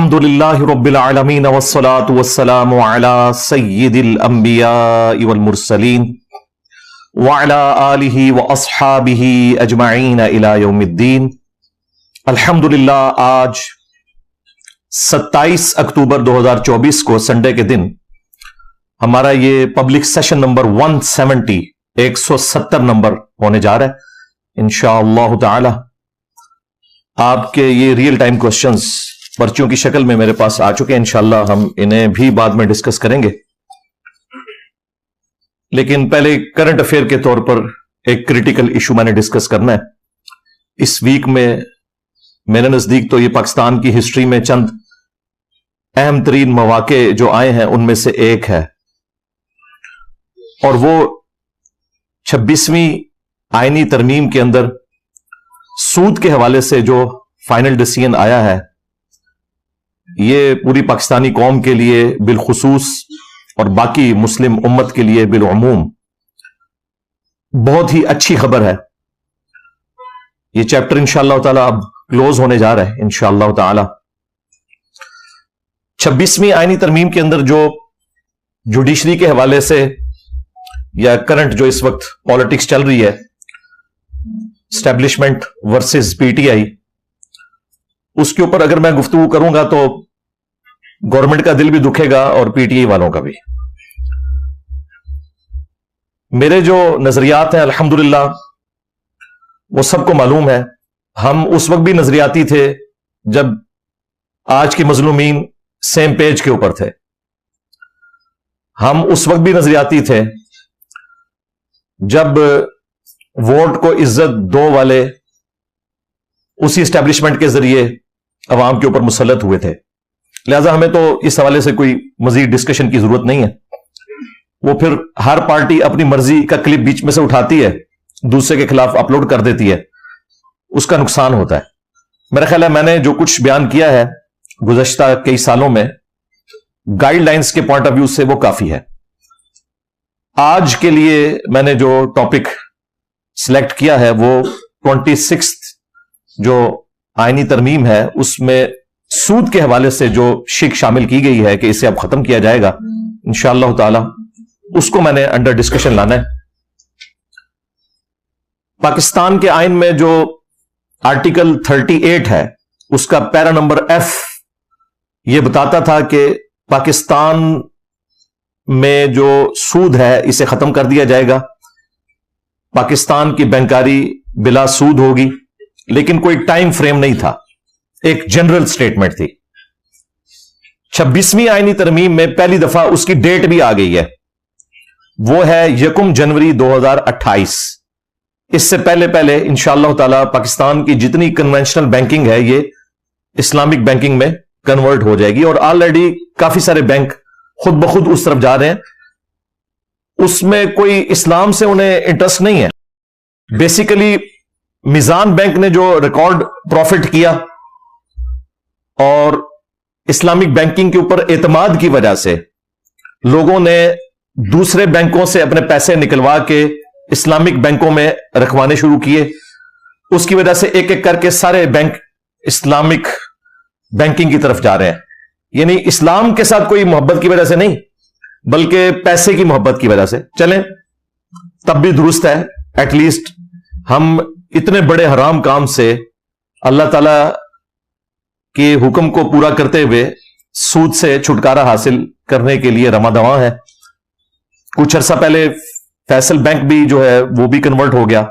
الحمدللہ رب العالمین والصلاة والسلام علی سید الانبیاء والمرسلین وعلی آلہ واصحابہ اجمعین الی یوم الدین۔ الحمدللہ آج 27 اکتوبر 2024 کو سنڈے کے دن ہمارا یہ پبلک سیشن نمبر 170 نمبر ہونے جا رہا ہے انشاءاللہ تعالی۔ آپ کے یہ ریئل ٹائم کوسچنز پرچیوں کی شکل میں میرے پاس آ چکے ہیں، انشاءاللہ ہم انہیں بھی بعد میں ڈسکس کریں گے، لیکن پہلے کرنٹ افیئر کے طور پر ایک کریٹیکل ایشو میں نے ڈسکس کرنا ہے۔ اس ویک میں میرے نزدیک تو یہ پاکستان کی ہسٹری میں چند اہم ترین مواقع جو آئے ہیں ان میں سے ایک ہے، اور وہ 26ویں آئینی ترمیم کے اندر سود کے حوالے سے جو فائنل ڈیسیژن آیا ہے، یہ پوری پاکستانی قوم کے لیے بالخصوص اور باقی مسلم امت کے لیے بالعموم بہت ہی اچھی خبر ہے۔ یہ چیپٹر انشاءاللہ تعالی اب کلوز ہونے جا رہا ہے انشاءاللہ تعالی۔ 26ویں آئینی ترمیم کے اندر جو جوڈیشری کے حوالے سے یا کرنٹ جو اس وقت پالیٹکس چل رہی ہے، establishment versus P T I, اس کے اوپر اگر میں گفتگو کروں گا تو گورنمنٹ کا دل بھی دکھے گا اور پی ٹی آئی والوں کا بھی۔ میرے جو نظریات ہیں الحمدللہ وہ سب کو معلوم ہے۔ ہم اس وقت بھی نظریاتی تھے جب آج کے مظلومین سیم پیج کے اوپر تھے، ہم اس وقت بھی نظریاتی تھے جب ووٹ کو عزت دو والے اسی اسٹیبلشمنٹ کے ذریعے عوام کے اوپر مسلط ہوئے تھے، لہذا ہمیں تو اس حوالے سے کوئی مزید ڈسکشن کی ضرورت نہیں ہے۔ وہ پھر ہر پارٹی اپنی مرضی کا کلپ بیچ میں سے اٹھاتی ہے، دوسرے کے خلاف اپلوڈ کر دیتی ہے، اس کا نقصان ہوتا ہے۔ میرا خیال ہے میں نے جو کچھ بیان کیا ہے گزشتہ کئی سالوں میں گائیڈ لائنز کے پوائنٹ آف ویو سے وہ کافی ہے۔ آج کے لیے میں نے جو ٹاپک سلیکٹ کیا ہے وہ 26 جو آئینی ترمیم ہے، اس میں سود کے حوالے سے جو شک شامل کی گئی ہے کہ اسے اب ختم کیا جائے گا انشاءاللہ تعالی، اس کو میں نے انڈر ڈسکشن لانا ہے۔ پاکستان کے آئین میں جو آرٹیکل 38 ہے، اس کا پیرا نمبر F یہ بتاتا تھا کہ پاکستان میں جو سود ہے اسے ختم کر دیا جائے گا، پاکستان کی بینکاری بلا سود ہوگی، لیکن کوئی ٹائم فریم نہیں تھا، ایک جنرل سٹیٹمنٹ تھی۔ 26ویں آئینی ترمیم میں پہلی دفعہ اس کی ڈیٹ بھی آ گئی ہے، وہ ہے 1 جنوری 2028۔ اس سے پہلے انشاءاللہ تعالی پاکستان کی جتنی کنونشنل بینکنگ ہے یہ اسلامک بینکنگ میں کنورٹ ہو جائے گی، اور آلریڈی کافی سارے بینک خود بخود اس طرف جا رہے ہیں۔ اس میں کوئی اسلام سے انہیں انٹرسٹ نہیں ہے۔ بیسیکلی میزان بینک نے جو ریکارڈ پروفٹ کیا اور اسلامک بینکنگ کے اوپر اعتماد کی وجہ سے لوگوں نے دوسرے بینکوں سے اپنے پیسے نکلوا کے اسلامک بینکوں میں رکھوانے شروع کیے، اس کی وجہ سے ایک ایک کر کے سارے بینک اسلامک بینکنگ کی طرف جا رہے ہیں۔ یعنی اسلام کے ساتھ کوئی محبت کی وجہ سے نہیں، بلکہ پیسے کی محبت کی وجہ سے۔ چلیں تب بھی درست ہے، ایٹ لیسٹ ہم اتنے بڑے حرام کام سے اللہ تعالی کے حکم کو پورا کرتے ہوئے سود سے چھٹکارا حاصل کرنے کے لیے رواں دواں ہے۔ کچھ عرصہ پہلے فیصل بینک بھی جو ہے وہ بھی کنورٹ ہو گیا،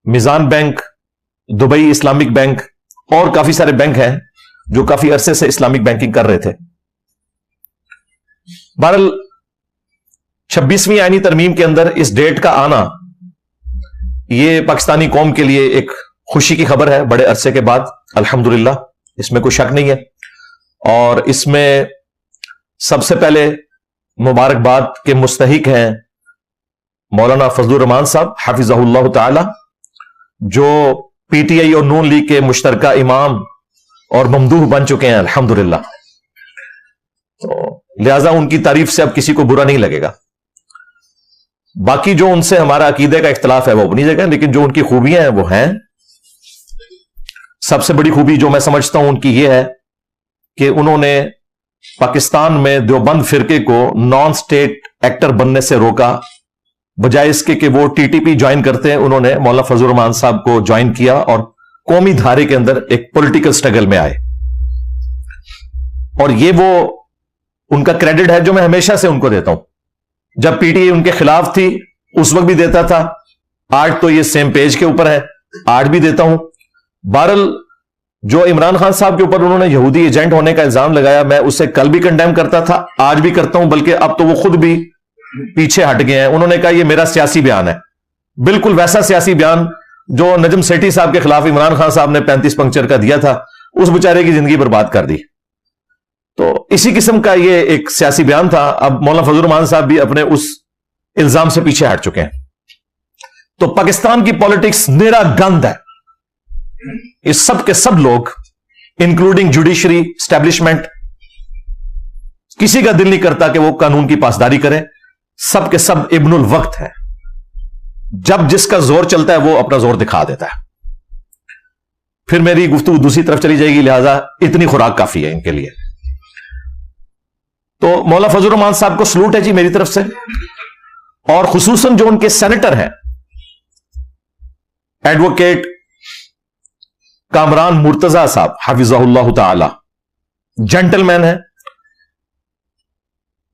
میزان بینک، دبئی اسلامک بینک اور کافی سارے بینک ہیں جو کافی عرصے سے اسلامک بینکنگ کر رہے تھے۔ بہرحال 26ویں آئینی ترمیم کے اندر اس ڈیٹ کا آنا یہ پاکستانی قوم کے لیے ایک خوشی کی خبر ہے بڑے عرصے کے بعد، الحمدللہ، اس میں کوئی شک نہیں ہے۔ اور اس میں سب سے پہلے مبارکباد کے مستحق ہیں مولانا فضل الرحمان صاحب حفظہ اللہ تعالی، جو پی ٹی آئی اور نون لیگ کے مشترکہ امام اور ممدوح بن چکے ہیں الحمدللہ، تو لہذا ان کی تعریف سے اب کسی کو برا نہیں لگے گا۔ باقی جو ان سے ہمارا عقیدے کا اختلاف ہے وہ اپنی جگہ، لیکن جو ان کی خوبیاں ہیں وہ ہیں۔ سب سے بڑی خوبی جو میں سمجھتا ہوں ان کی یہ ہے کہ انہوں نے پاکستان میں دیوبند فرقے کو نان سٹیٹ ایکٹر بننے سے روکا، بجائے اس کے کہ وہ ٹی ٹی پی جوائن کرتے ہیں انہوں نے مولانا فضل الرحمان صاحب کو جوائن کیا اور قومی دھارے کے اندر ایک پولیٹیکل سٹرگل میں آئے. اور یہ وہ ان کا کریڈٹ ہے جو میں ہمیشہ سے ان کو دیتا ہوں. جب پی ٹی آئی ان کے خلاف تھی اس وقت بھی دیتا تھا، آج تو یہ سیم پیج کے اوپر ہے، آج بھی دیتا ہوں. بہرحال جو عمران خان صاحب کے اوپر انہوں نے یہودی ایجنٹ ہونے کا الزام لگایا، میں اسے کل بھی کنڈیم کرتا تھا، آج بھی کرتا ہوں، بلکہ اب تو وہ خود بھی پیچھے ہٹ گئے ہیں. انہوں نے کہا یہ میرا سیاسی بیان ہے، بالکل ویسا سیاسی بیان جو نجم سیٹھی صاحب کے خلاف عمران خان صاحب نے 35 پنکچر کا دیا تھا، اس بیچارے کی زندگی برباد کر دی. تو اسی قسم کا یہ ایک سیاسی بیان تھا. اب مولانا فضل الرحمان صاحب بھی اپنے اس الزام سے پیچھے ہٹ چکے ہیں. تو پاکستان کی پالیٹکس نیرا گند ہے. یہ سب کے سب لوگ انکلوڈنگ جوڈیشری اسٹیبلشمنٹ، کسی کا دل نہیں کرتا کہ وہ قانون کی پاسداری کرے. سب کے سب ابن الوقت ہے، جب جس کا زور چلتا ہے وہ اپنا زور دکھا دیتا ہے. پھر میری گفتگو دوسری طرف چلی جائے گی، لہذا اتنی خوراک کافی ہے ان کے لیے. تو مولانا فضل الرحمان صاحب کو سلوٹ ہے جی میری طرف سے، اور خصوصاً جو ان کے سینیٹر ہیں ایڈوکیٹ کامران مرتضی صاحب حفظہ اللہ تعالی، جینٹل مین ہے.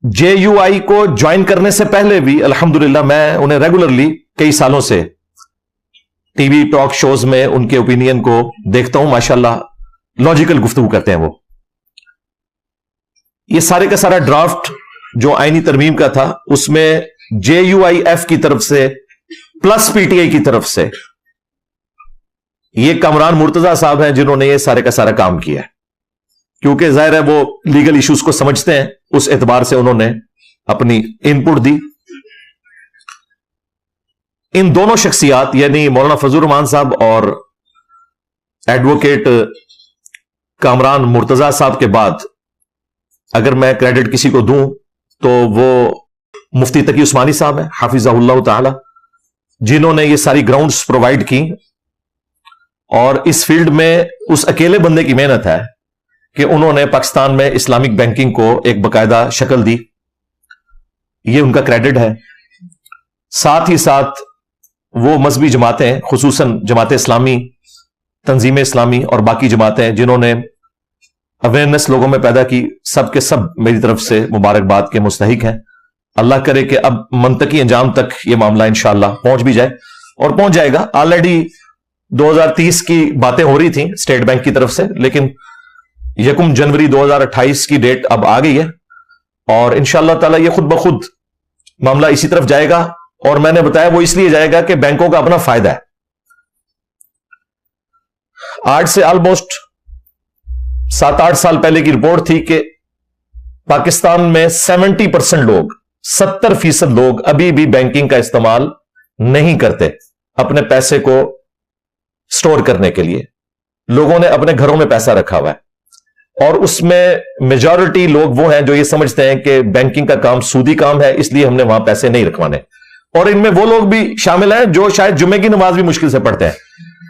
جے یو آئی کو جوائن کرنے سے پہلے بھی الحمدللہ میں انہیں ریگولرلی کئی سالوں سے ٹی وی ٹاک شوز میں ان کے اوپینین کو دیکھتا ہوں. ماشاءاللہ لاجیکل گفتگو کرتے ہیں وہ. یہ سارے کا سارا ڈرافٹ جو آئینی ترمیم کا تھا اس میں جے یو آئی ایف کی طرف سے پلس پی ٹی آئی کی طرف سے یہ کامران مرتضی صاحب ہیں جنہوں نے یہ سارے کا سارا کام کیا ہے، کیونکہ ظاہر ہے وہ لیگل ایشوز کو سمجھتے ہیں، اس اعتبار سے انہوں نے اپنی ان پٹ دی. ان دونوں شخصیات یعنی مولانا فضل الرحمان صاحب اور ایڈوکیٹ کامران مرتضی صاحب کے بعد اگر میں کریڈٹ کسی کو دوں تو وہ مفتی تقی عثمانی صاحب ہیں حافظہ اللہ تعالی، جنہوں نے یہ ساری گراؤنڈز پرووائڈ کی. اور اس فیلڈ میں اس اکیلے بندے کی محنت ہے کہ انہوں نے پاکستان میں اسلامک بینکنگ کو ایک باقاعدہ شکل دی. یہ ان کا کریڈٹ ہے. ساتھ ہی ساتھ وہ مذہبی جماعتیں خصوصاً جماعت اسلامی، تنظیم اسلامی اور باقی جماعتیں جنہوں نے اویئرنیس لوگوں میں پیدا کی، سب کے سب میری طرف سے مبارکباد کے مستحق ہیں. اللہ کرے کہ اب منطقی انجام تک یہ معاملہ انشاءاللہ پہنچ بھی جائے، اور پہنچ جائے گا. آلریڈی 2030 کی باتیں ہو رہی تھیں اسٹیٹ بینک کی طرف سے، لیکن 1 جنوری 2028 کی ڈیٹ اب آ گئی ہے، اور انشاءاللہ تعالی یہ خود بخود معاملہ اسی طرف جائے گا. اور میں نے بتایا وہ اس لیے جائے گا کہ بینکوں کا اپنا فائدہ ہے. آج سے آلموسٹ 7-8 سال پہلے کی رپورٹ تھی کہ پاکستان میں 70% لوگ، 70% لوگ ابھی بھی بینکنگ کا استعمال نہیں کرتے اپنے پیسے کو سٹور کرنے کے لیے. لوگوں نے اپنے گھروں میں پیسہ رکھا ہوا ہے، اور اس میں میجورٹی لوگ وہ ہیں جو یہ سمجھتے ہیں کہ بینکنگ کا کام سودی کام ہے، اس لیے ہم نے وہاں پیسے نہیں رکھوانے. اور ان میں وہ لوگ بھی شامل ہیں جو شاید جمعے کی نماز بھی مشکل سے پڑھتے ہیں،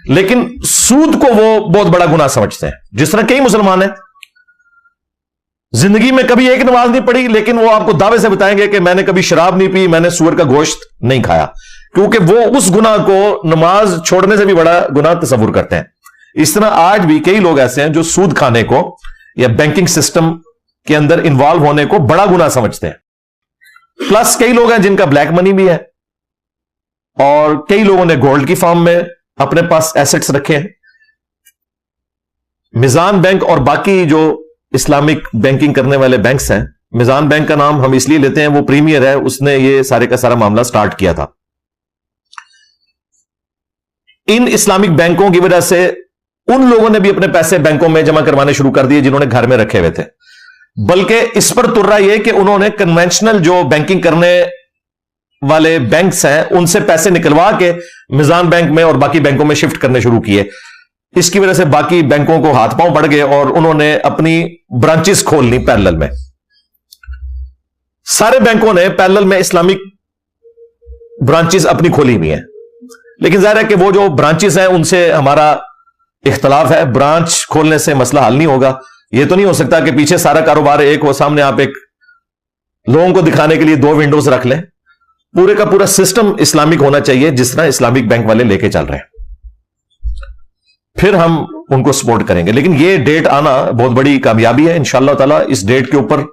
لیکن سود کو وہ بہت بڑا گناہ سمجھتے ہیں. جس طرح کئی مسلمان ہیں زندگی میں کبھی ایک نماز نہیں پڑھی، لیکن وہ آپ کو دعوے سے بتائیں گے کہ میں نے کبھی شراب نہیں پی، میں نے سور کا گوشت نہیں کھایا، کیونکہ وہ اس گناہ کو نماز چھوڑنے سے بھی بڑا گناہ تصور کرتے ہیں. اس طرح آج بھی کئی لوگ ایسے ہیں جو سود کھانے کو یا بینکنگ سسٹم کے اندر انوالو ہونے کو بڑا گناہ سمجھتے ہیں. پلس کئی لوگ ہیں جن کا بلیک منی بھی ہے، اور کئی لوگوں نے گولڈ کی فارم میں اپنے پاس ایسٹس رکھے ہیں. میزان بینک اور باقی جو اسلامک بینکنگ کرنے والے بینکس ہیں، میزان بینک کا نام ہم اس لیے لیتے ہیں، وہ پریمیئر ہے، اس نے یہ سارے کا سارا معاملہ سٹارٹ کیا تھا. ان اسلامک بینکوں کی وجہ سے ان لوگوں نے بھی اپنے پیسے بینکوں میں جمع کروانے شروع کر دیے جنہوں نے گھر میں رکھے ہوئے تھے. بلکہ اس پر تر رہا یہ کہ انہوں نے کنونشنل جو بینکنگ کرنے والے بینکس ہیں ان سے پیسے نکلوا کے میزان بینک میں اور باقی بینکوں میں شفٹ کرنے شروع کیے. اس کی وجہ سے باقی بینکوں کو ہاتھ پاؤں پڑ گئے اور انہوں نے اپنی برانچز کھولنی پیرلل میں. سارے بینکوں نے پیرلل میں اسلامک برانچز اپنی کھولی ہوئی ہیں، لیکن ظاہر ہے کہ وہ جو برانچز ہیں ان سے ہمارا اختلاف ہے. برانچ کھولنے سے مسئلہ حل نہیں ہوگا، یہ تو نہیں ہو سکتا کہ پیچھے سارا کاروبار ایک ہو, سامنے آپ ایک لوگوں کو دکھانے کے لیے 2 ونڈوز رکھ لیں. پورے کا پورا سسٹم اسلامک ہونا چاہیے, جس طرح اسلامک بینک والے لے کے چل رہے ہیں, پھر ہم ان کو سپورٹ کریں گے. لیکن یہ ڈیٹ آنا بہت بڑی کامیابی ہے انشاءاللہ تعالی. اس ڈیٹ کے اوپر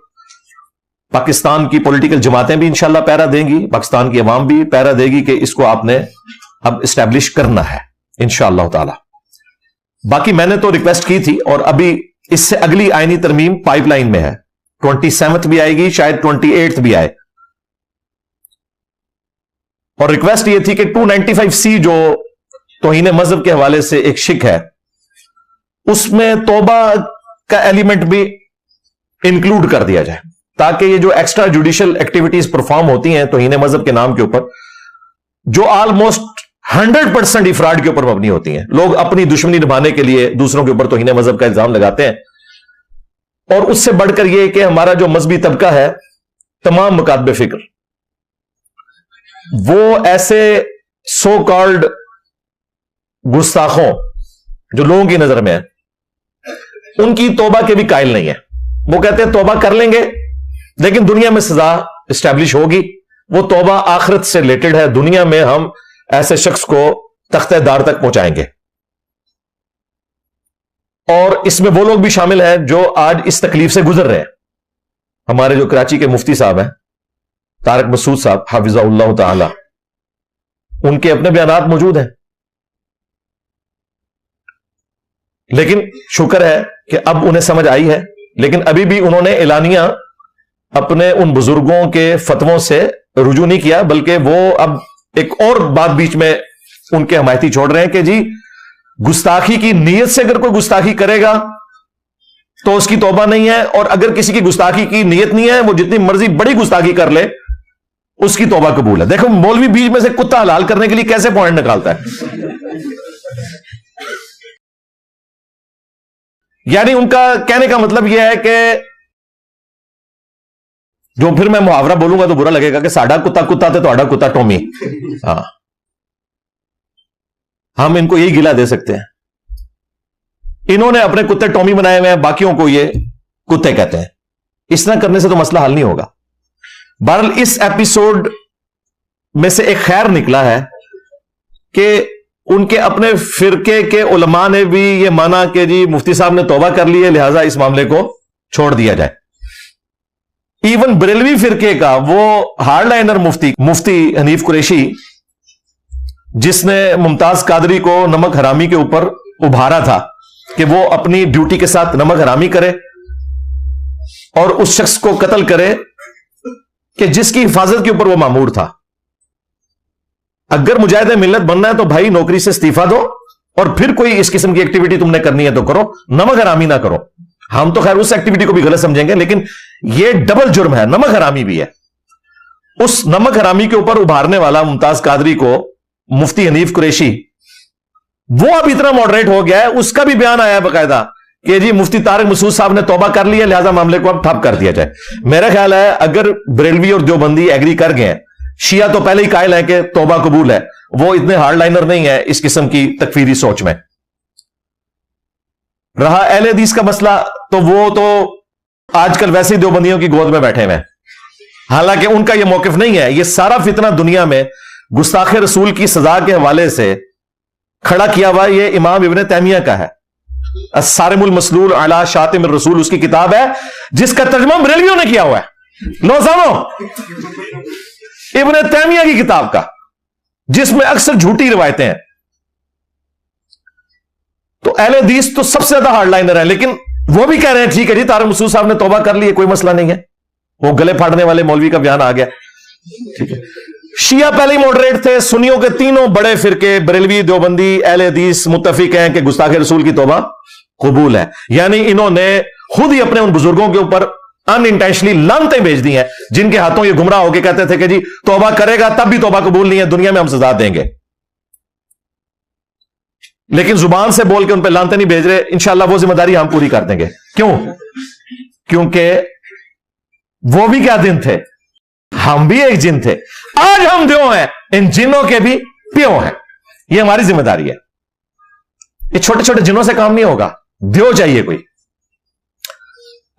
پاکستان کی پولیٹیکل جماعتیں بھی انشاءاللہ پیرا دیں گی, پاکستان کی عوام بھی پیرا دے گی کہ اس کو آپ نے اب اسٹیبلش کرنا ہے انشاءاللہ تعالی. باقی میں نے تو ریکویسٹ کی تھی, اور ابھی اس سے اگلی آئینی ترمیم پائپ لائن میں ہے. 27 بھی آئے گی, شاید 28 بھی آئے. اور ریکویسٹ یہ تھی کہ 295C جو توہین مذہب کے حوالے سے ایک شک ہے, اس میں توبہ کا ایلیمنٹ بھی انکلوڈ کر دیا جائے, تاکہ یہ جو ایکسٹرا جوڈیشل ایکٹیویٹیز پرفارم ہوتی ہیں توہین مذہب کے نام کے اوپر, جو آلموسٹ 100% افراڈ کے اوپر مبنی ہوتی ہیں. لوگ اپنی دشمنی نبھانے کے لیے دوسروں کے اوپر توہین مذہب کا الزام لگاتے ہیں, اور اس سے بڑھ کر یہ کہ ہمارا جو مذہبی طبقہ ہے, تمام مکاتب فکر, وہ ایسے سو کالڈ گستاخوں جو لوگوں کی نظر میں ہیں, ان کی توبہ کے بھی قائل نہیں ہے. وہ کہتے ہیں توبہ کر لیں گے لیکن دنیا میں سزا اسٹیبلش ہوگی. وہ توبہ آخرت سے ریلیٹڈ ہے, دنیا میں ہم ایسے شخص کو تختہ دار تک پہنچائیں گے. اور اس میں وہ لوگ بھی شامل ہیں جو آج اس تکلیف سے گزر رہے ہیں. ہمارے جو کراچی کے مفتی صاحب ہیں طارق مسعود صاحب حافظہ اللہ تعالی, ان کے اپنے بیانات موجود ہیں. لیکن شکر ہے کہ اب انہیں سمجھ آئی ہے, لیکن ابھی بھی انہوں نے اعلانیہ اپنے ان بزرگوں کے فتووں سے رجوع نہیں کیا, بلکہ وہ اب ایک اور بات بیچ میں ان کے حمایتی چھوڑ رہے ہیں کہ جی گستاخی کی نیت سے اگر کوئی گستاخی کرے گا تو اس کی توبہ نہیں ہے, اور اگر کسی کی گستاخی کی نیت نہیں ہے, وہ جتنی مرضی بڑی گستاخی کر لے, اس کی توبہ قبول ہے. دیکھو مولوی بیچ میں سے کتا حلال کرنے کے لیے کیسے پوائنٹ نکالتا ہے. یعنی ان کا کہنے کا مطلب یہ ہے کہ جو پھر میں محاورہ بولوں گا تو برا لگے گا کہ ساڈا کتا کتا تے تہاڈا کتا ٹومی. ہاں, ہم ان کو یہی گلہ دے سکتے ہیں. انہوں نے اپنے کتے ٹومی بنائے ہوئے ہیں, باقیوں کو یہ کتے کہتے ہیں. اس طرح کرنے سے تو مسئلہ حل نہیں ہوگا. بہرحال اس ایپیسوڈ میں سے ایک خیر نکلا ہے کہ ان کے اپنے فرقے کے علماء نے بھی یہ مانا کہ جی مفتی صاحب نے توبہ کر لی ہے, لہذا اس معاملے کو چھوڑ دیا جائے. ایون بریلوی فرقے کا وہ ہارڈ لائنر مفتی حنیف قریشی, جس نے ممتاز قادری کو نمک حرامی کے اوپر ابھارا تھا کہ وہ اپنی ڈیوٹی کے ساتھ نمک حرامی کرے اور اس شخص کو قتل کرے کہ جس کی حفاظت کے اوپر وہ مامور تھا. اگر مجاہد ملت بننا ہے تو بھائی نوکری سے استعفیٰ دو, اور پھر کوئی اس قسم کی ایکٹیویٹی تم نے کرنی ہے تو کرو, نمک حرامی نہ کرو. ہم تو خیر اس ایکٹیویٹی کو بھی غلط سمجھیں گے, لیکن یہ ڈبل جرم ہے, نمک حرامی بھی ہے. اس نمک حرامی کے اوپر ابھارنے والا ممتاز قادری کو مفتی حنیف قریشی, وہ اب اتنا ماڈریٹ ہو گیا ہے, اس کا بھی بیان آیا ہے باقاعدہ کہ جی مفتی طارق مسعود صاحب نے توبہ کر لی ہے, لہذا معاملے کو اب ٹھپ کر دیا جائے. میرا خیال ہے اگر بریلوی اور دیوبندی ایگری کر گئے ہیں, شیعہ تو پہلے ہی قائل ہے کہ توبہ قبول ہے, وہ اتنے ہارڈ لائنر نہیں ہے اس قسم کی تکفیری سوچ میں. رہا اہل حدیث کا مسئلہ, تو وہ تو آج کل ویسے ہی دیوبندیوں کی گود میں بیٹھے ہوئے ہیں, حالانکہ ان کا یہ موقف نہیں ہے. یہ سارا فتنہ دنیا میں گستاخ رسول کی سزا کے حوالے سے کھڑا کیا ہوا یہ امام ابن تیمیہ کا ہے. الصارم المسلول علی شاتم الرسول اس کی کتاب ہے, جس کا ترجمہ بریلویوں نے کیا ہوا ہے. لو سنو, ابن تیمیہ کی کتاب کا, جس میں اکثر جھوٹی روایتیں ہیں. تو اہل حدیث تو سب سے زیادہ ہارڈ لائنر ہیں, لیکن وہ بھی کہہ رہے ہیں ٹھیک ہے جی طارق مسعود صاحب نے توبہ کر لی ہے, کوئی مسئلہ نہیں ہے. وہ گلے پھاڑنے والے مولوی کا بیان آ گیا. ٹھیک ہے, شیعہ پہلے ہی ماڈریٹ تھے, سنیوں کے تینوں بڑے فرقے بریلوی دیوبندی اہل حدیث متفق ہیں کہ گستاخ رسول کی توبہ قبول ہے. یعنی انہوں نے خود ہی اپنے ان بزرگوں کے اوپر ان انٹینشنلی لعنتیں بھیج دی ہیں, جن کے ہاتھوں یہ گمراہ ہو کے کہتے تھے کہ جی توبہ کرے گا تب بھی توبہ قبول نہیں ہے, دنیا میں ہم سزا دیں گے. لیکن زبان سے بول کے ان پہ لعنتیں نہیں بھیج رہے. انشاءاللہ وہ ذمہ داری ہم پوری کر دیں گے. کیوں؟ کیونکہ وہ بھی کیا دن تھے, ہم بھی ایک جن تھے. آج ہم دیو ہیں, ان جنوں کے بھی پیو ہیں. یہ ہماری ذمہ داری ہے. یہ چھوٹے چھوٹے جنوں سے کام نہیں ہوگا, دیو چاہیے کوئی.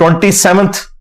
27th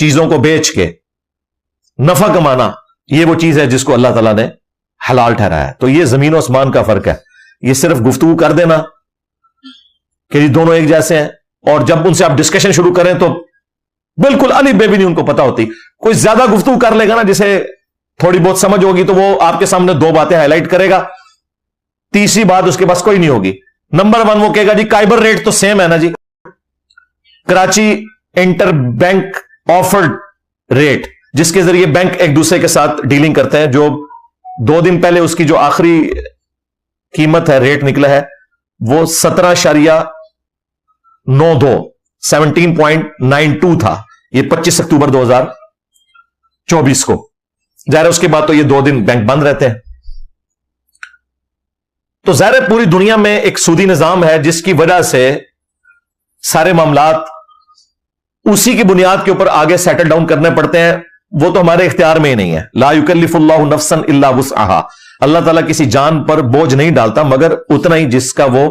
چیزوں کو بیچ کے نفع کمانا، یہ وہ چیز ہے جس کو اللہ تعالیٰ نے حلال ٹھہرایا ہے. تو یہ زمین و آسمان کا فرق ہے. یہ صرف گفتگو کر دینا کہ دونوں ایک جیسے ہیں، اور جب ان سے آپ ڈسکشن شروع کریں تو بالکل الف بے بھی نہیں ان کو پتا ہوتی. کوئی زیادہ گفتگو کر لے گا نا، جسے تھوڑی بہت سمجھ ہوگی، تو وہ آپ کے سامنے 2 باتیں ہائی لائٹ کرے گا، تیسری بات اس کے پاس کوئی نہیں ہوگی. نمبر 1 وہ کہے گا جی کائبر ریٹ تو سیم ہے نا جی، Karachi interbank offered rate, جس کے ذریعے بینک ایک دوسرے کے ساتھ ڈیلنگ کرتے ہیں، جو 2 دن پہلے اس کی جو آخری قیمت ہے، ریٹ نکلا ہے، وہ 17.92 تھا. یہ 25 اکتوبر 2024 کو. ظاہر ہے اس کے بعد تو یہ 2 دن بینک بند رہتے ہیں. تو ظاہر ہے پوری دنیا میں ایک سودی نظام ہے، جس کی وجہ سے سارے معاملات اسی کی بنیاد کے اوپر آگے سیٹل ڈاؤن کرنے پڑتے ہیں. وہ تو ہمارے اختیار میں ہی نہیں ہے. لا یکلف اللہ نفسا الا وسعها. اللہ تعالیٰ کسی جان پر بوجھ نہیں ڈالتا مگر اتنا ہی جس کا وہ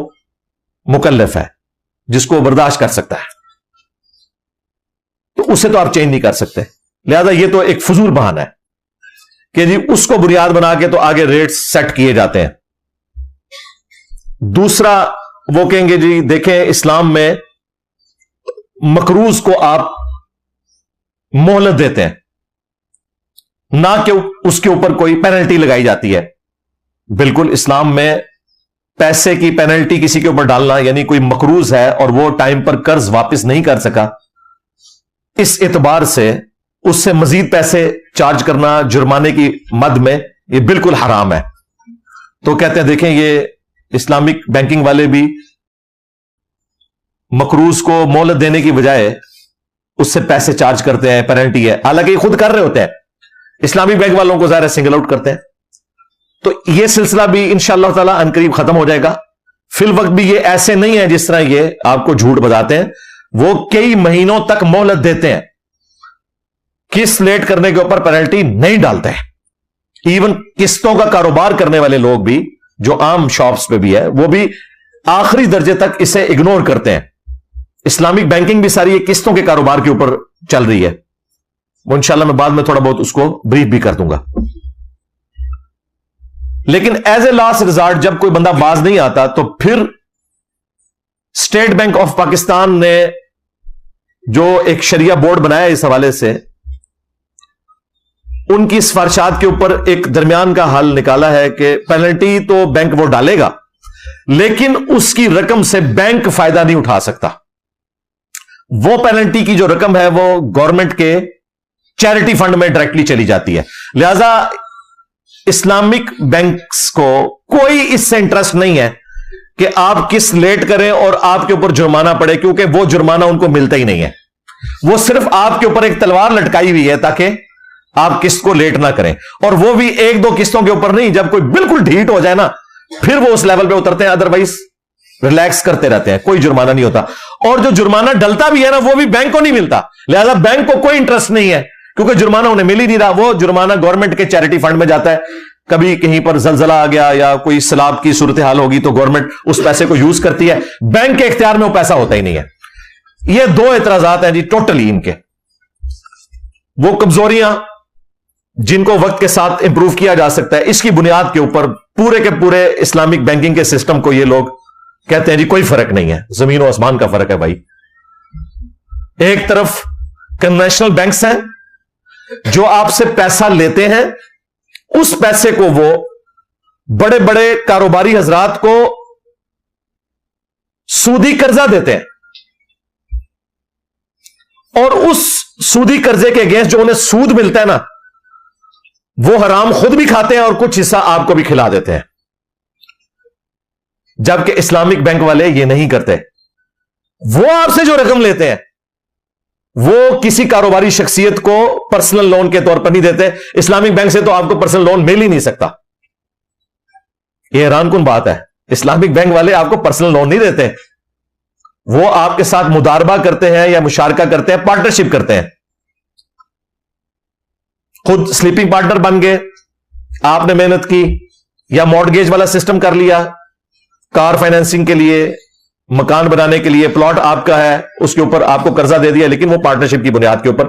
مکلف ہے، جس کو برداشت کر سکتا ہے. تو اسے تو آپ چینج نہیں کر سکتے. لہذا یہ تو ایک فضول بہانہ ہے کہ جی اس کو بنیاد بنا کے تو آگے ریٹ سیٹ کیے جاتے ہیں. دوسرا وہ کہیں گے جی دیکھیں اسلام میں مقروض کو آپ مہلت دیتے ہیں، نہ کہ اس کے اوپر کوئی پینلٹی لگائی جاتی ہے. بالکل اسلام میں پیسے کی پینلٹی کسی کے اوپر ڈالنا، یعنی کوئی مقروض ہے اور وہ ٹائم پر قرض واپس نہیں کر سکا، اس اعتبار سے اس سے مزید پیسے چارج کرنا جرمانے کی مد میں یہ بالکل حرام ہے. تو کہتے ہیں دیکھیں یہ اسلامک بینکنگ والے بھی مقروض کو مہلت دینے کی بجائے اس سے پیسے چارج کرتے ہیں، پینلٹی ہے، حالانکہ یہ خود کر رہے ہوتے ہیں. اسلامی بینک والوں کو ظاہر سنگل آؤٹ کرتے ہیں. تو یہ سلسلہ بھی انشاءاللہ تعالی ان قریب ختم ہو جائے گا. فی الوقت بھی یہ ایسے نہیں ہے جس طرح یہ آپ کو جھوٹ بتاتے ہیں. وہ کئی مہینوں تک مہلت دیتے ہیں، قسط لیٹ کرنے کے اوپر پینلٹی نہیں ڈالتے ہیں. ایون قسطوں کا کاروبار کرنے والے لوگ بھی جو عام شاپس پہ بھی ہے، وہ بھی آخری درجے تک اسے اگنور کرتے ہیں. اسلامک بینکنگ بھی ساری یہ قسطوں کے کاروبار کے اوپر چل رہی ہے. وہ انشاءاللہ میں بعد میں تھوڑا بہت اس کو بریف بھی کر دوں گا. لیکن ایز اے لاسٹ ریزارٹ جب کوئی بندہ باز نہیں آتا تو پھر اسٹیٹ بینک آف پاکستان نے جو ایک شریعہ بورڈ بنایا اس حوالے سے، ان کی سفارشات کے اوپر ایک درمیان کا حل نکالا ہے کہ پینلٹی تو بینک وہ ڈالے گا، لیکن اس کی رقم سے بینک فائدہ نہیں اٹھا سکتا. وہ پینلٹی کی جو رقم ہے وہ گورنمنٹ کے چیریٹی فنڈ میں ڈائریکٹلی چلی جاتی ہے. لہذا اسلامک بینکس کو کوئی اس سے انٹرسٹ نہیں ہے کہ آپ قسط لیٹ کریں اور آپ کے اوپر جرمانہ پڑے، کیونکہ وہ جرمانہ ان کو ملتا ہی نہیں ہے. وہ صرف آپ کے اوپر ایک تلوار لٹکائی ہوئی ہے تاکہ آپ قسط کو لیٹ نہ کریں، اور وہ بھی 1-2 قسطوں کے اوپر نہیں. جب کوئی بالکل ڈھیٹ ہو جائے نا پھر وہ اس لیول پہ اترتے ہیں، ادروائز ریلیکس کرتے رہتے ہیں، کوئی جرمانہ نہیں ہوتا. اور جو جرمانہ ڈلتا بھی ہے نا وہ بھی بینک کو نہیں ملتا. لہذا بینک کو کوئی انٹرسٹ نہیں ہے کیونکہ جرمانہ انہیں مل ہی نہیں رہا. وہ جرمانہ گورنمنٹ کے چیریٹی فنڈ میں جاتا ہے. کبھی کہیں پر زلزلہ آ گیا یا کوئی سیلاب کی صورتحال ہوگی تو گورنمنٹ اس پیسے کو یوز کرتی ہے. بینک کے اختیار میں وہ پیسہ ہوتا ہی نہیں ہے. یہ 2 اعتراضات ہیں جی ٹوٹلی ان کے. وہ کمزوریاں جن کو وقت کے ساتھ امپروو کیا جا سکتا ہے، اس کی بنیاد کے اوپر پورے کے پورے اسلامک بینکنگ کے سسٹم کو یہ لوگ کہتے ہیں جی کوئی فرق نہیں ہے، زمین و آسمان کا فرق ہے بھائی. ایک طرف کنونشنل بینکس ہیں جو آپ سے پیسہ لیتے ہیں، اس پیسے کو وہ بڑے بڑے کاروباری حضرات کو سودی قرضہ دیتے ہیں، اور اس سودی قرضے کے اگینسٹ جو انہیں سود ملتا ہے نا وہ حرام خود بھی کھاتے ہیں اور کچھ حصہ آپ کو بھی کھلا دیتے ہیں. جبکہ اسلامک بینک والے یہ نہیں کرتے. وہ آپ سے جو رقم لیتے ہیں وہ کسی کاروباری شخصیت کو پرسنل لون کے طور پر نہیں دیتے. اسلامک بینک سے تو آپ کو پرسنل لون مل ہی نہیں سکتا. یہ حیران کن بات ہے. اسلامک بینک والے آپ کو پرسنل لون نہیں دیتے، وہ آپ کے ساتھ مداربہ کرتے ہیں یا مشارکہ کرتے ہیں، پارٹنرشپ کرتے ہیں. خود سلیپنگ پارٹنر بن گئے، آپ نے محنت کی، یا مارٹگیج والا سسٹم کر لیا، کار فائنینسنگ کے لیے، مکان بنانے کے لیے، پلاٹ آپ کا ہے، اس کے اوپر آپ کو قرضہ دے دیا، لیکن وہ پارٹنرشپ کی بنیاد کے اوپر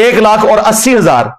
1,80,000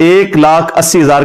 1,80,000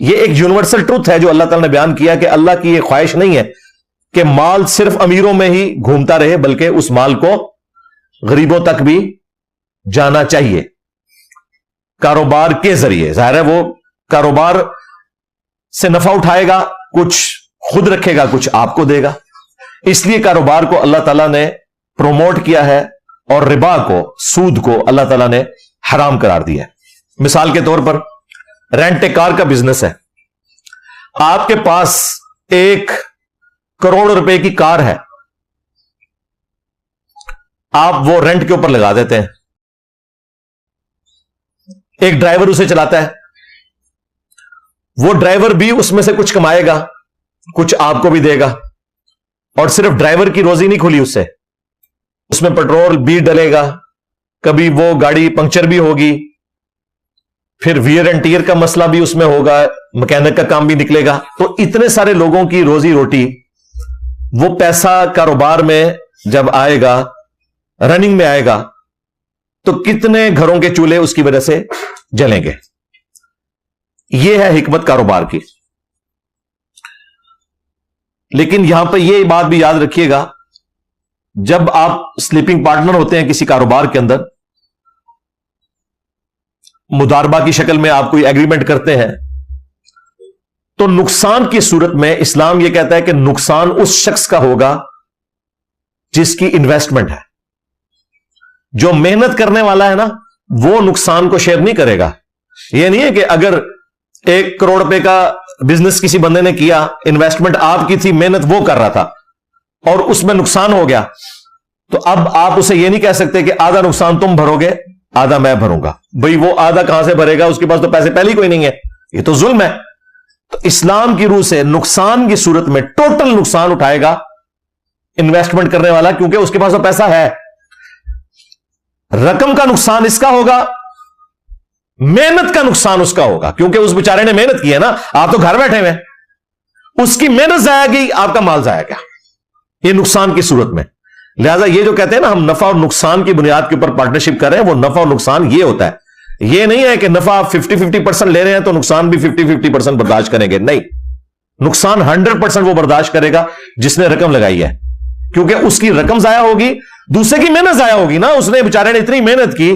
یہ ایک یونیورسل ٹروتھ ہے جو اللہ تعالیٰ نے بیان کیا کہ اللہ کی یہ خواہش نہیں ہے کہ مال صرف امیروں میں ہی گھومتا رہے، بلکہ اس مال کو غریبوں تک بھی جانا چاہیے کاروبار کے ذریعے۔ ظاہر ہے وہ کاروبار سے نفع اٹھائے گا، کچھ خود رکھے گا، کچھ آپ کو دے گا۔ اس لیے کاروبار کو اللہ تعالیٰ نے پروموٹ کیا ہے اور ربا کو، سود کو اللہ تعالیٰ نے حرام قرار دیا ہے۔ مثال کے طور پر رینٹ کار کا بزنس ہے، آپ کے پاس 1 کروڑ روپے کی کار ہے، آپ وہ رینٹ کے اوپر لگا دیتے ہیں، ایک ڈرائیور اسے چلاتا ہے، وہ ڈرائیور بھی اس میں سے کچھ کمائے گا، کچھ آپ کو بھی دے گا، اور صرف ڈرائیور کی روزی نہیں کھلی اس میں پیٹرول بھی ڈلے گا، کبھی وہ گاڑی پنکچر بھی ہوگی، پھر ویئر اینڈ ٹیئر کا مسئلہ بھی اس میں ہوگا، مکینک کا کام بھی نکلے گا۔ تو اتنے سارے لوگوں کی روزی روٹی، وہ پیسہ کاروبار میں جب آئے گا، رننگ میں آئے گا، تو کتنے گھروں کے چولہے اس کی وجہ سے جلیں گے۔ یہ ہے حکمت کاروبار کی۔ لیکن یہاں پہ یہ بات بھی یاد رکھیے گا، جب آپ سلیپنگ پارٹنر ہوتے ہیں کسی کاروبار کے اندر، مداربہ کی شکل میں آپ کوئی ایگریمنٹ کرتے ہیں، تو نقصان کی صورت میں اسلام یہ کہتا ہے کہ نقصان اس شخص کا ہوگا جس کی انویسٹمنٹ ہے۔ جو محنت کرنے والا ہے نا، وہ نقصان کو شیئر نہیں کرے گا۔ یہ نہیں ہے کہ اگر 1 کروڑ روپے کا بزنس کسی بندے نے کیا، انویسٹمنٹ آپ کی تھی، محنت وہ کر رہا تھا، اور اس میں نقصان ہو گیا، تو اب آپ اسے یہ نہیں کہہ سکتے کہ آدھا نقصان تم بھرو گے، آدھا میں بھروں گا۔ بھئی وہ آدھا کہاں سے بھرے گا؟ اس کے پاس تو پیسے پہلے ہی کوئی نہیں ہے، یہ تو ظلم ہے۔ تو اسلام کی روح سے نقصان کی صورت میں ٹوٹل نقصان اٹھائے گا انویسٹمنٹ کرنے والا، کیونکہ اس کے پاس تو پیسہ ہے۔ رقم کا نقصان اس کا ہوگا، محنت کا نقصان اس کا ہوگا، کیونکہ اس بیچارے نے محنت کی ہے نا، آپ تو گھر بیٹھے ہوئے، اس کی محنت ضائع گئی، آپ کا مال ضائع گیا، یہ نقصان کی صورت میں۔ لہذا یہ جو کہتے ہیں نا ہم نفع اور نقصان کی بنیاد کے اوپر پارٹنرشپ کر رہے ہیں، وہ نفع اور نقصان یہ ہوتا ہے۔ یہ نہیں ہے کہ نفع آپ 50-50% لے رہے ہیں تو نقصان بھی 50-50% برداشت کریں گے، نہیں، نقصان 100% وہ برداشت کرے گا جس نے رقم لگائی ہے، کیونکہ اس کی رقم ضائع ہوگی، دوسرے کی محنت ضائع ہوگی نا، اس نے بیچارے نے اتنی محنت کی،